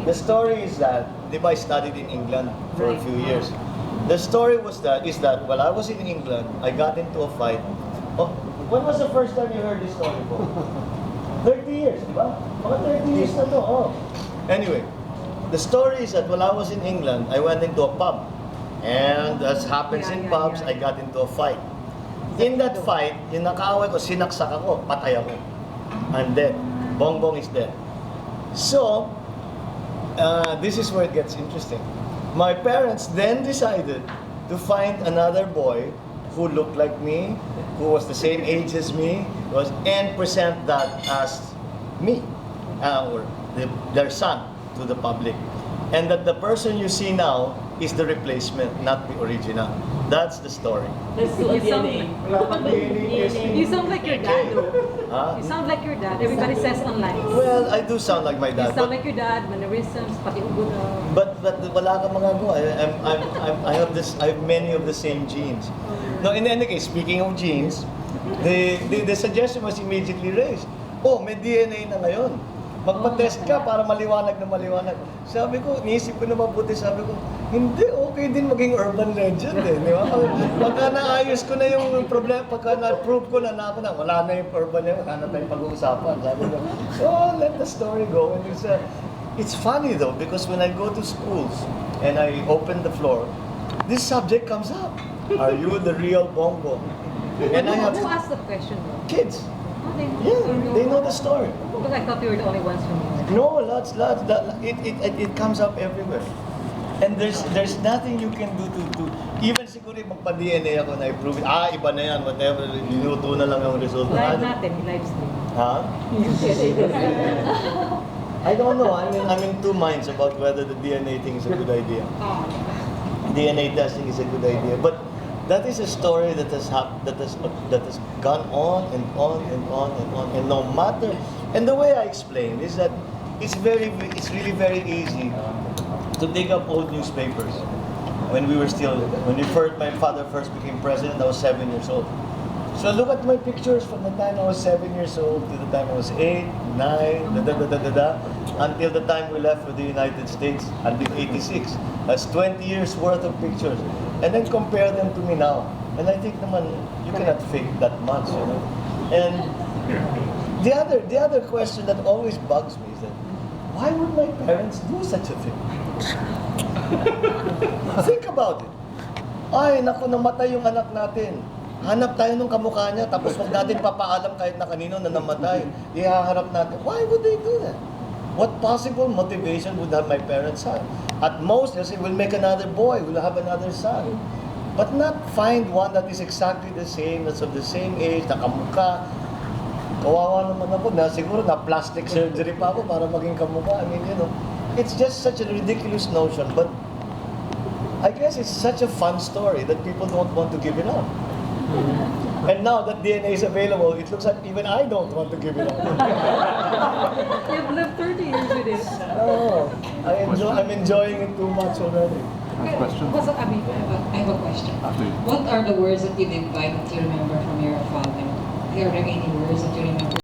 The story is that, di ba, I studied in England for a few years. The story is that while I was in England, I got into a fight. Oh, when was the first time you heard this story, Bo? 30 years, di ba? Mga 30 years na to, oh. Anyway, the story is that while I was in England, I went into a pub. And as happens in pubs, I got into a fight. In that fight, yung nakaaway ko, sinaksak ako, patay ako. I'm dead. Bong Bong is dead. So, this is where it gets interesting. My parents then decided to find another boy who looked like me, who was the same age as me, and present that as me, or their son to the public. And that the person you see now is the replacement, not the original. That's the story. Let's do a DNA. You sound like your dad, though. Huh? You sound like your dad. Everybody says online. Well, I do sound like my dad. You sound like your dad, mannerisms, pati ubo na. But wala kang magagawa. I have many of the same genes. No, in any case, speaking of genes, the suggestion was immediately raised. Oh, may DNA na ngayon. Magpa-test ka para maliwanag na maliwanag. Sabi ko, niisip ko na mabuti, sabi ko, hindi, okay din maging urban legend eh. Di ba? Pagka naayos ko na yung problema, pagka na-prove ko na ako na, wala na yung urban legend, wala na tayong pag-uusapan. Sabi ko, oh, let the story go. And it's funny though, because when I go to schools and I open the floor, this subject comes up. Are you the real Bong Bong? And I have Who asked the question, though? kids. Oh, they Yeah, they know the story. Because I thought you were the only ones who knew. No, lots. It comes up everywhere. And there's nothing you can do to even siguro magpa-DNA ako na i-prove it. Iba na yan, whatever. Minuto na lang ang result. Live natin, live stream. Huh? I don't know. I'm in two minds about whether the DNA thing is a good idea. DNA testing is a good idea. But that is a story that has gone on and on and on and on, and no matter. And the way I explain is that it's really very easy to dig up old newspapers. When my father first became president, I was 7 years old. So look at my pictures from the time I was 7 years old to the time I was 8, 9, until the time we left for the United States, until 86. That's 20 years worth of pictures. And then compare them to me now. And I think naman, you cannot fake that much, you know. And the other question that always bugs me is that, why would my parents do such a thing? Think about it. Ay, naku, namatay yung anak natin. Hanap tayo nung kamukha niya, tapos wag natin papaalam kahit na kanino na namatay. Ihaharap natin. Why would they do that? What possible motivation would have my parents have? At most, they'll say, we'll make another boy, we'll have another son. But not find one that is exactly the same, that's of the same age, nakamukha. Kawawa naman ako na siguro na plastic surgery pa ako para maging kamukha. I mean, you know, it's just such a ridiculous notion. But I guess it's such a fun story that people don't want to give it up. And now that DNA is available, it looks like even I don't want to give it up. You've lived 30 years with it. Oh, I'm enjoying it too much already. Question? I have a question. What are the words that you live by that you remember from your father? Are there any words that you remember?